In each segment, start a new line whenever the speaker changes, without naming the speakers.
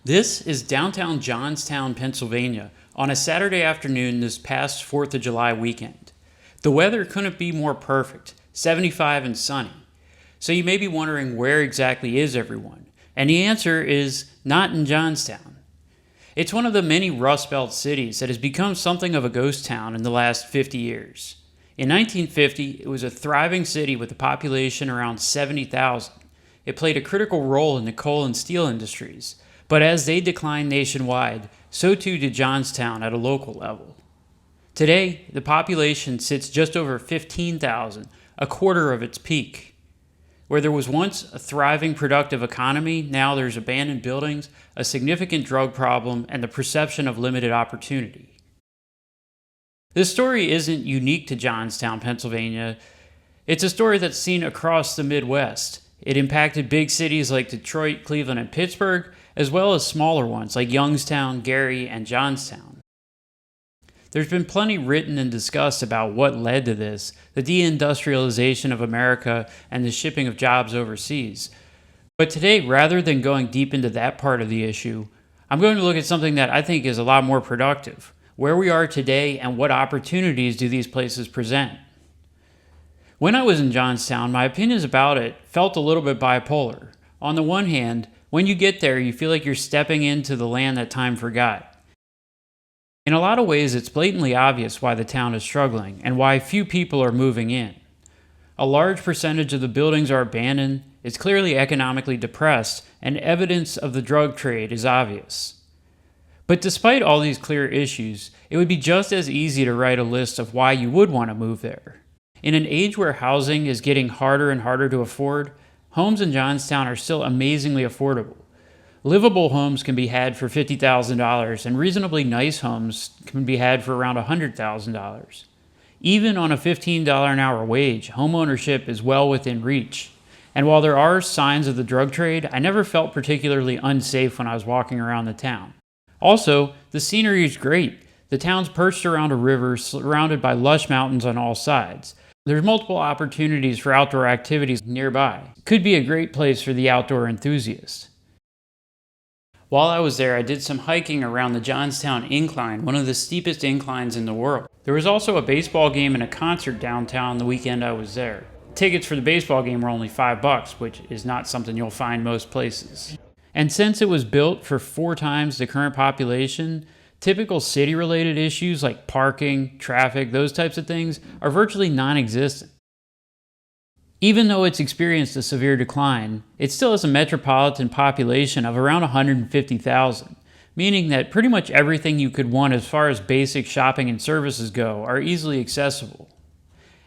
This is downtown Johnstown, Pennsylvania, on a Saturday afternoon this past 4th of July weekend. The weather couldn't be more perfect, 75 and sunny. So you may be wondering, where exactly is everyone? And the answer is not in Johnstown. It's one of the many Rust Belt cities that has become something of a ghost town in the last 50 years. In 1950, it was a thriving city with a population around 70,000. It played a critical role in the coal and steel industries. But as they declined nationwide, so too did Johnstown at a local level. Today, the population sits just over 15,000, a quarter of its peak. Where there was once a thriving, productive economy, now there's abandoned buildings, a significant drug problem, and the perception of limited opportunity. This story isn't unique to Johnstown, Pennsylvania. It's a story that's seen across the Midwest. It impacted big cities like Detroit, Cleveland, and Pittsburgh, as well as smaller ones like Youngstown, Gary, and Johnstown. There's been plenty written and discussed about what led to this, the deindustrialization of America and the shipping of jobs overseas. But today, rather than going deep into that part of the issue, I'm going to look at something that I think is a lot more productive. Where we are today and what opportunities do these places present? When I was in Johnstown, my opinions about it felt a little bit bipolar. On the one hand, when you get there, you feel like you're stepping into the land that time forgot. In a lot of ways, it's blatantly obvious why the town is struggling and why few people are moving in. A large percentage of the buildings are abandoned, it's clearly economically depressed, and evidence of the drug trade is obvious. But despite all these clear issues, it would be just as easy to write a list of why you would want to move there. In an age where housing is getting harder and harder to afford, homes in Johnstown are still amazingly affordable. Livable homes can be had for $50,000, and reasonably nice homes can be had for around $100,000. Even on a $15 an hour wage, homeownership is well within reach. And while there are signs of the drug trade, I never felt particularly unsafe when I was walking around the town. Also, the scenery is great. The town's perched around a river surrounded by lush mountains on all sides. There's multiple opportunities for outdoor activities nearby. It could be a great place for the outdoor enthusiast. While I was there, I did some hiking around the Johnstown Incline, one of the steepest inclines in the world. There was also a baseball game and a concert downtown the weekend I was there. Tickets for the baseball game were only $5, which is not something you'll find most places. And since it was built for 4 times the current population, typical city-related issues like parking, traffic, those types of things are virtually non-existent. Even though it's experienced a severe decline, it still has a metropolitan population of around 150,000, meaning that pretty much everything you could want as far as basic shopping and services go are easily accessible.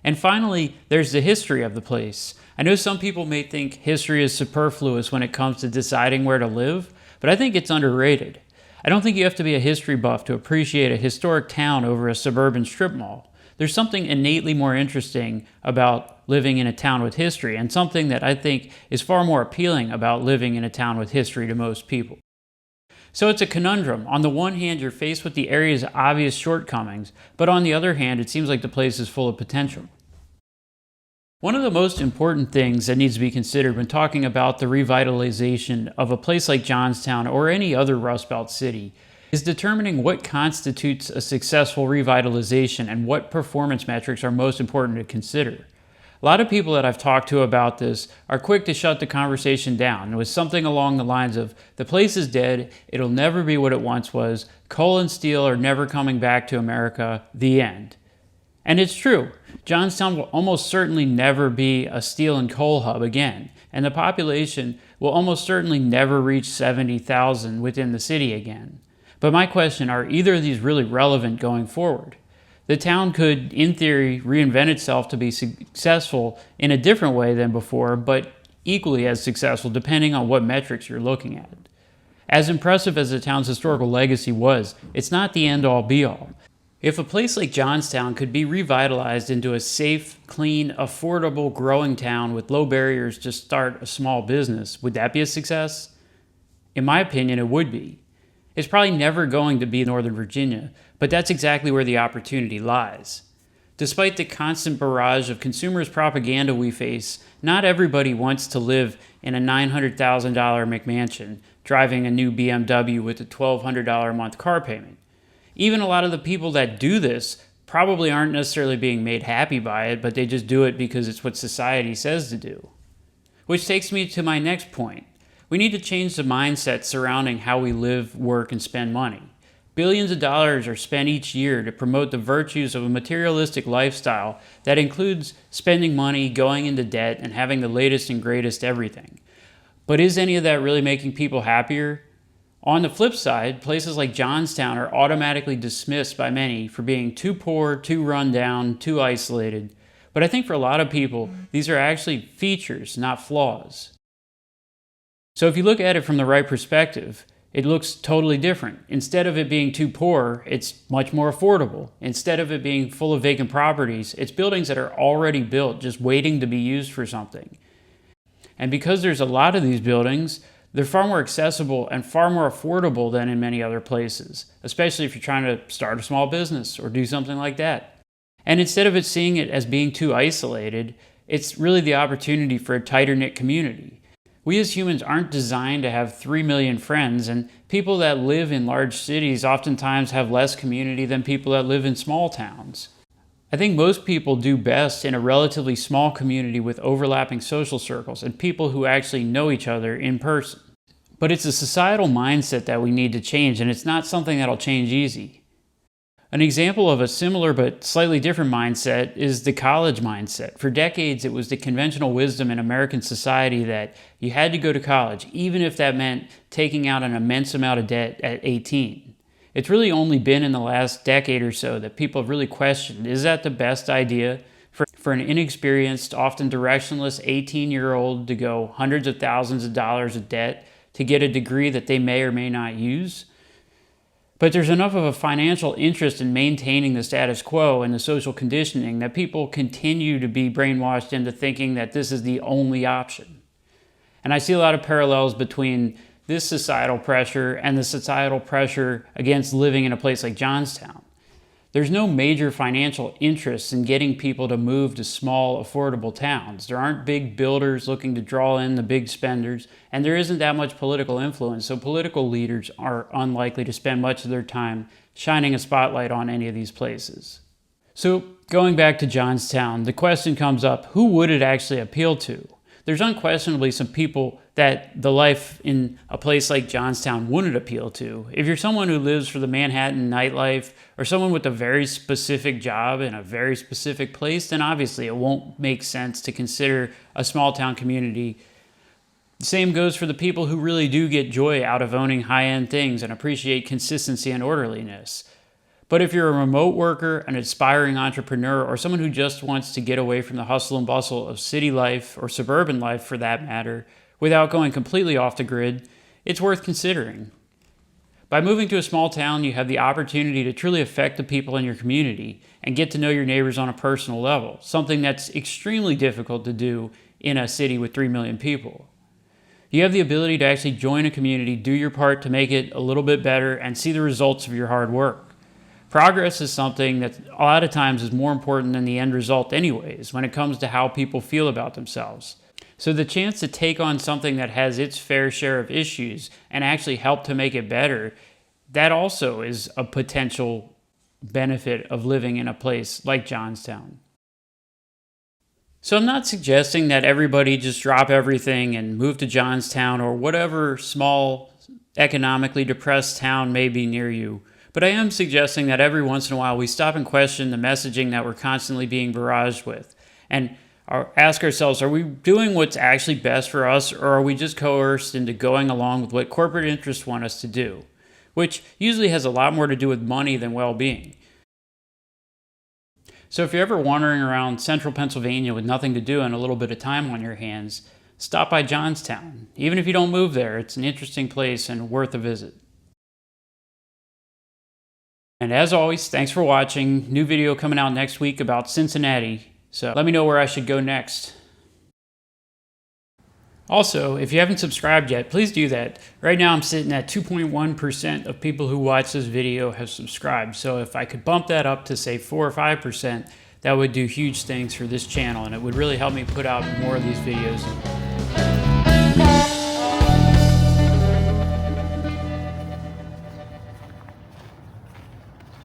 And finally, there's the history of the place. I know some people may think history is superfluous when it comes to deciding where to live, but I think it's underrated. I don't think you have to be a history buff to appreciate a historic town over a suburban strip mall. There's something innately more interesting about living in a town with history, and something that I think is far more appealing about living in a town with history to most people. So it's a conundrum. On the one hand, you're faced with the area's obvious shortcomings, but on the other hand, it seems like the place is full of potential. One of the most important things that needs to be considered when talking about the revitalization of a place like Johnstown or any other Rust Belt city is determining what constitutes a successful revitalization and what performance metrics are most important to consider. A lot of people that I've talked to about this are quick to shut the conversation down with something along the lines of, the place is dead, it'll never be what it once was, coal and steel are never coming back to America, the end. And it's true. Johnstown will almost certainly never be a steel and coal hub again, and the population will almost certainly never reach 70,000 within the city again. But my question, are either of these really relevant going forward? The town could, in theory, reinvent itself to be successful in a different way than before, but equally as successful depending on what metrics you're looking at. As impressive as the town's historical legacy was, it's not the end-all be-all. If a place like Johnstown could be revitalized into a safe, clean, affordable, growing town with low barriers to start a small business, would that be a success? In my opinion, it would be. It's probably never going to be Northern Virginia, but that's exactly where the opportunity lies. Despite the constant barrage of consumers' propaganda we face, not everybody wants to live in a $900,000 McMansion, driving a new BMW with a $1,200 a month car payment. Even a lot of the people that do this probably aren't necessarily being made happy by it, but they just do it because it's what society says to do. Which takes me to my next point. We need to change the mindset surrounding how we live, work, and spend money. Billions of dollars are spent each year to promote the virtues of a materialistic lifestyle that includes spending money, going into debt, and having the latest and greatest everything. But is any of that really making people happier? On the flip side, places like Johnstown are automatically dismissed by many for being too poor, too run down, too isolated. But I think for a lot of people, these are actually features, not flaws. So if you look at it from the right perspective, it looks totally different. Instead of it being too poor, it's much more affordable. Instead of it being full of vacant properties, it's buildings that are already built, just waiting to be used for something. And because there's a lot of these buildings, they're far more accessible and far more affordable than in many other places, especially if you're trying to start a small business or do something like that. And instead of it seeing it as being too isolated, it's really the opportunity for a tighter-knit community. We as humans aren't designed to have 3 million friends, and people that live in large cities oftentimes have less community than people that live in small towns. I think most people do best in a relatively small community with overlapping social circles and people who actually know each other in person. But it's a societal mindset that we need to change, and it's not something that'll change easy. An example of a similar but slightly different mindset is the college mindset. For decades, it was the conventional wisdom in American society that you had to go to college, even if that meant taking out an immense amount of debt at 18. It's really only been in the last decade or so that people have really questioned, is that the best idea for an inexperienced, often directionless 18-year-old to go hundreds of thousands of dollars of debt to get a degree that they may or may not use? But there's enough of a financial interest in maintaining the status quo and the social conditioning that people continue to be brainwashed into thinking that this is the only option. And I see a lot of parallels between this societal pressure and the societal pressure against living in a place like Johnstown. There's no major financial interest in getting people to move to small, affordable towns. There aren't big builders looking to draw in the big spenders, and there isn't that much political influence, so political leaders are unlikely to spend much of their time shining a spotlight on any of these places. So, going back to Johnstown, the question comes up, who would it actually appeal to? There's unquestionably some people that the life in a place like Johnstown wouldn't appeal to. If you're someone who lives for the Manhattan nightlife or someone with a very specific job in a very specific place, then obviously it won't make sense to consider a small town community. The same goes for the people who really do get joy out of owning high-end things and appreciate consistency and orderliness. But if you're a remote worker, an aspiring entrepreneur, or someone who just wants to get away from the hustle and bustle of city life, or suburban life for that matter, without going completely off the grid, it's worth considering. By moving to a small town, you have the opportunity to truly affect the people in your community and get to know your neighbors on a personal level, something that's extremely difficult to do in a city with 3 million people. You have the ability to actually join a community, do your part to make it a little bit better, and see the results of your hard work. Progress is something that a lot of times is more important than the end result anyways when it comes to how people feel about themselves. So the chance to take on something that has its fair share of issues and actually help to make it better, that also is a potential benefit of living in a place like Johnstown. So I'm not suggesting that everybody just drop everything and move to Johnstown or whatever small, economically depressed town may be near you. But I am suggesting that every once in a while we stop and question the messaging that we're constantly being barraged with and ask ourselves, are we doing what's actually best for us, or are we just coerced into going along with what corporate interests want us to do? Which usually has a lot more to do with money than well-being. So if you're ever wandering around central Pennsylvania with nothing to do and a little bit of time on your hands, stop by Johnstown. Even if you don't move there, it's an interesting place and worth a visit. And as always, thanks for watching. New video coming out next week about Cincinnati. So let me know where I should go next. Also, if you haven't subscribed yet, please do that. Right now I'm sitting at 2.1% of people who watch this video have subscribed. So if I could bump that up to say 4 or 5%, that would do huge things for this channel, and it would really help me put out more of these videos.